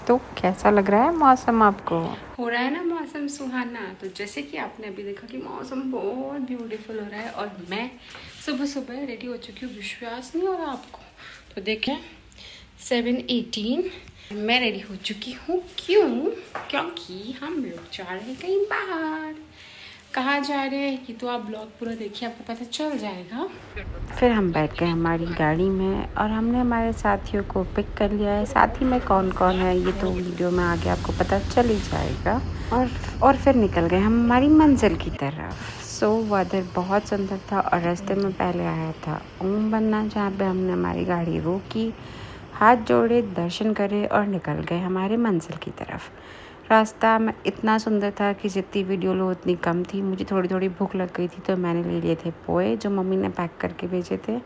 तो कैसा लग रहा है मौसम आपको? हो रहा है ना मौसम सुहाना। तो जैसे कि आपने अभी देखा कि मौसम बहुत ब्यूटीफुल हो रहा है और मैं सुबह सुबह रेडी हो चुकी हूँ। विश्वास नहीं हो रहा आपको? तो देखें 7:18 मैं रेडी हो चुकी हूँ। क्यों? क्योंकि हम लोग जा रहे हैं कहीं बाहर। कहाँ जा रहे हैं ये तो आप ब्लॉग पूरा देखिए, आपको पता चल जाएगा। फिर हम बैठ गए हमारी गाड़ी में और हमने हमारे साथियों को पिक कर लिया है। साथी में कौन कौन है ये तो वीडियो में आगे आपको पता चल ही जाएगा। और फिर निकल गए हम हमारी मंजिल की तरफ। वेदर बहुत सुंदर था और रास्ते में पहले आया था ओम बन्ना, जहाँ पे हमने हमारी गाड़ी रोकी, हाथ जोड़े, दर्शन करे और निकल गए हमारे मंजिल की तरफ। रास्ता में इतना सुंदर था कि जितनी वीडियो लो उतनी कम थी। मुझे थोड़ी थोड़ी भूख लग गई थी तो मैंने ले लिए थे पोहे जो मम्मी ने पैक करके भेजे थे।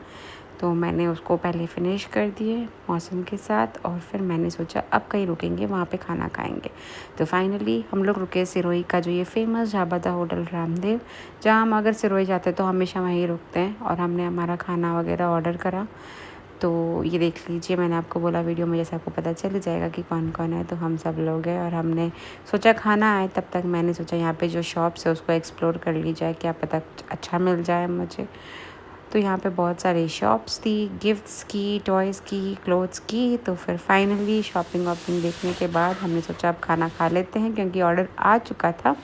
तो मैंने उसको पहले फ़िनिश कर दिए मौसम के साथ और फिर मैंने सोचा अब कहीं रुकेंगे, वहाँ पे खाना खाएंगे। तो फाइनली हम लोग रुके सिरोही का जो ये फेमस ढाबा था, होटल रामदेव, जहाँ हम अगर सिरोही जाते तो हमेशा वहीं रुकते हैं। और हमने हमारा खाना वगैरह ऑर्डर करा। तो ये देख लीजिए, मैंने आपको बोला वीडियो में जैसे आपको पता चल जाएगा कि कौन कौन है। तो हम सब लोग हैं और हमने सोचा खाना आए तब तक मैंने सोचा यहाँ पे जो शॉप्स है उसको एक्सप्लोर कर ली जाए, क्या पता कुछ अच्छा मिल जाए मुझे। तो यहाँ पे बहुत सारी शॉप्स थी, गिफ्ट्स की, टॉयज़ की, क्लोथ्स की। तो फिर फाइनली शॉपिंग वॉपिंग देखने के बाद हमने सोचा अब खाना खा लेते हैं क्योंकि ऑर्डर आ चुका था।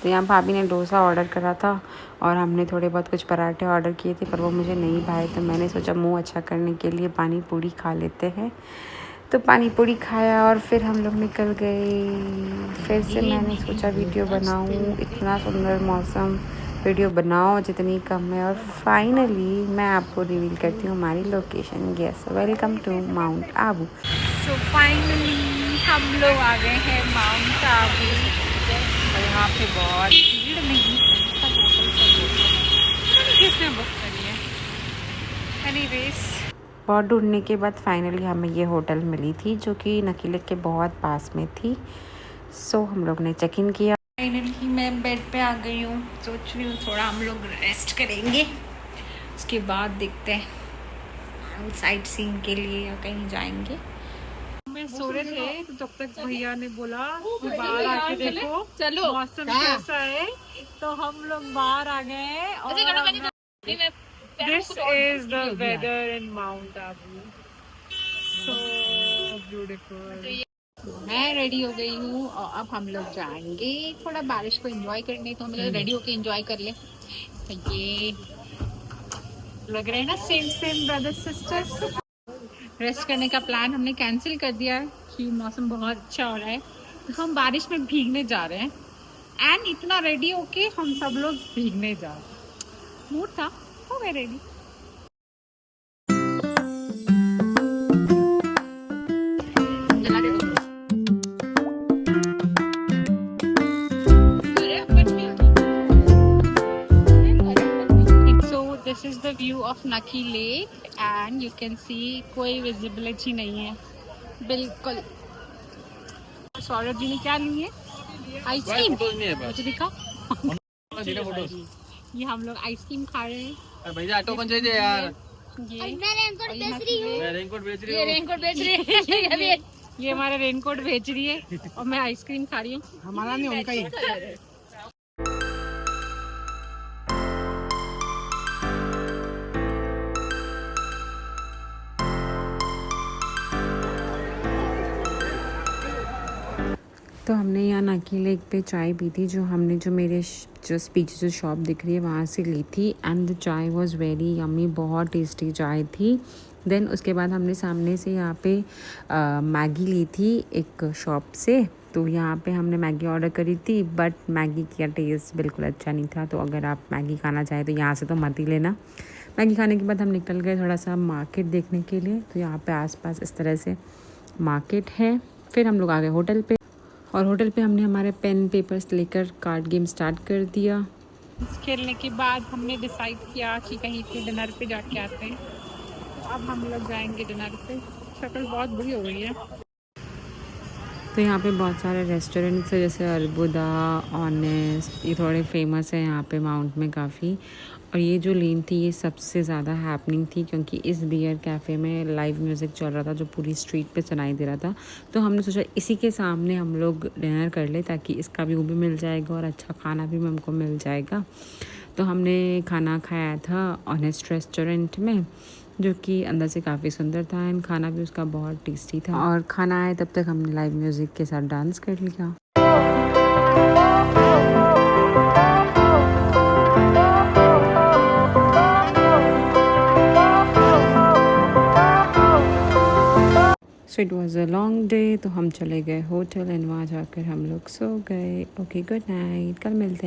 तो यहाँ भाभी ने डोसा ऑर्डर करा था और हमने थोड़े बहुत कुछ पराठे ऑर्डर किए थे पर वो मुझे नहीं भाए। तो मैंने सोचा मुंह अच्छा करने के लिए पानी पूरी खा लेते हैं। तो पानी पूरी खाया और फिर हम लोग निकल गए। फिर से मैंने सोचा वीडियो बनाऊँ, इतना सुंदर मौसम, वीडियो बनाओ जितनी कम है। और फाइनली मैं आपको रिवील करती हूँ हमारी location. Yes, welcome to Mount Abu. So finally हम लोग आ गए हैं माउंट आबू और यहाँ पे बहुत भीड़ नहीं, किसने बुक करी है। एनीवेज बहुत ढूंढने के बाद फाइनली हमें ये होटल मिली थी जो कि नकीले के बहुत पास में थी। हम लोग ने चेक इन किया। फाइनली मैं बेड पे आ गई हूँ। सोच रही हूँ थोड़ा हम लोग रेस्ट करेंगे, उसके बाद देखते हैं साइट सीइंग के लिए या कहीं जाएंगे। मैं सो रहे थे तो जब तक भैया ने बोला कि बाहर आके देखो चलो मौसम कैसा है, तो हम लोग बाहर आ गए और this is the weather in Mount Abu, so beautiful. मैं रेडी हो गई हूँ और अब हम लोग जाएंगे थोड़ा बारिश को एंजॉय करने। तो हम लोग रेडी होके एंजॉय कर ले। तो ये लग रहे हैं ना same same brothers sisters. Rest करने का प्लान हमने कैंसिल कर दिया है कि मौसम बहुत अच्छा हो रहा है तो हम बारिश में भीगने जा रहे हैं। एंड इतना रेडी होके हम सब लोग भीगने जा रहे हैं। मूड था, हो गए ready. This is the view of Nakki lake and you can see कोई विजिबिलिटी नहीं है बिल्कुल। सौरभ जी ने क्या ली है? आइसक्रीम। मुझे दिखा। ये हम लोग आइसक्रीम खा रहे हैं। भैया ऑटो बन जाइए यार। ये मैं रेनकोट बेच रही हूँ। मैं रेनकोट बेच रही हूँ। ये रेनकोट बेच रही है। ये हमारा रेनकोट बेच रही है और मैं आइसक्रीम खा रही हूँ। हमारा नहीं, उनका ही। तो हमने यहाँ नाकी लेक पे चाय पी थी, जो हमने जो मेरे जस्ट पीछे जो शॉप दिख रही है वहाँ से ली थी। एंड द चाय वाज वेरी यम्मी, बहुत टेस्टी चाय थी। देन उसके बाद हमने सामने से यहाँ पे मैगी ली थी एक शॉप से। तो यहाँ पे हमने मैगी ऑर्डर करी थी बट मैगी का टेस्ट बिल्कुल अच्छा नहीं था। तो अगर आप मैगी खाना चाहें तो यहाँ से तो मत ही लेना। मैगी खाने के बाद हम निकल गए थोड़ा सा मार्केट देखने के लिए। तो यहाँ पे आसपास इस तरह से मार्केट है। फिर हम लोग आ गए होटल पे और होटल पे हमने हमारे पेन पेपर्स लेकर कार्ड गेम स्टार्ट कर दिया। खेलने के बाद हमने डिसाइड किया कि कहीं पे डिनर पे जाके आते हैं। तो अब हम लोग जाएंगे डिनर पे। शक्ल बहुत बुरी हो गई है। तो यहाँ पे बहुत सारे रेस्टोरेंट्स है, जैसे अलबुदा, ऑनेस्ट, ये थोड़े फेमस है यहाँ पे माउंट में काफ़ी। और ये जो लेन थी ये सबसे ज़्यादा हैपनिंग थी, क्योंकि इस बियर कैफ़े में लाइव म्यूज़िक चल रहा था जो पूरी स्ट्रीट पे सुनाई दे रहा था। तो हमने सोचा इसी के सामने हम लोग डिनर कर ले, ताकि इसका व्यू भी मिल जाएगा और अच्छा खाना भी हमको मिल जाएगा। तो हमने खाना खाया था ऑनेस्ट रेस्टोरेंट में, जो कि अंदर से काफ़ी सुंदर था एंड खाना भी उसका बहुत टेस्टी था। और खाना आए तब तक हमने लाइव म्यूज़िक के साथ डांस कर लिया। So it was a long day, तो हम चले गए होटल एंड वहाँ जाकर हम लोग सो गए। ओके, गुड नाइट, कल मिलते हैं।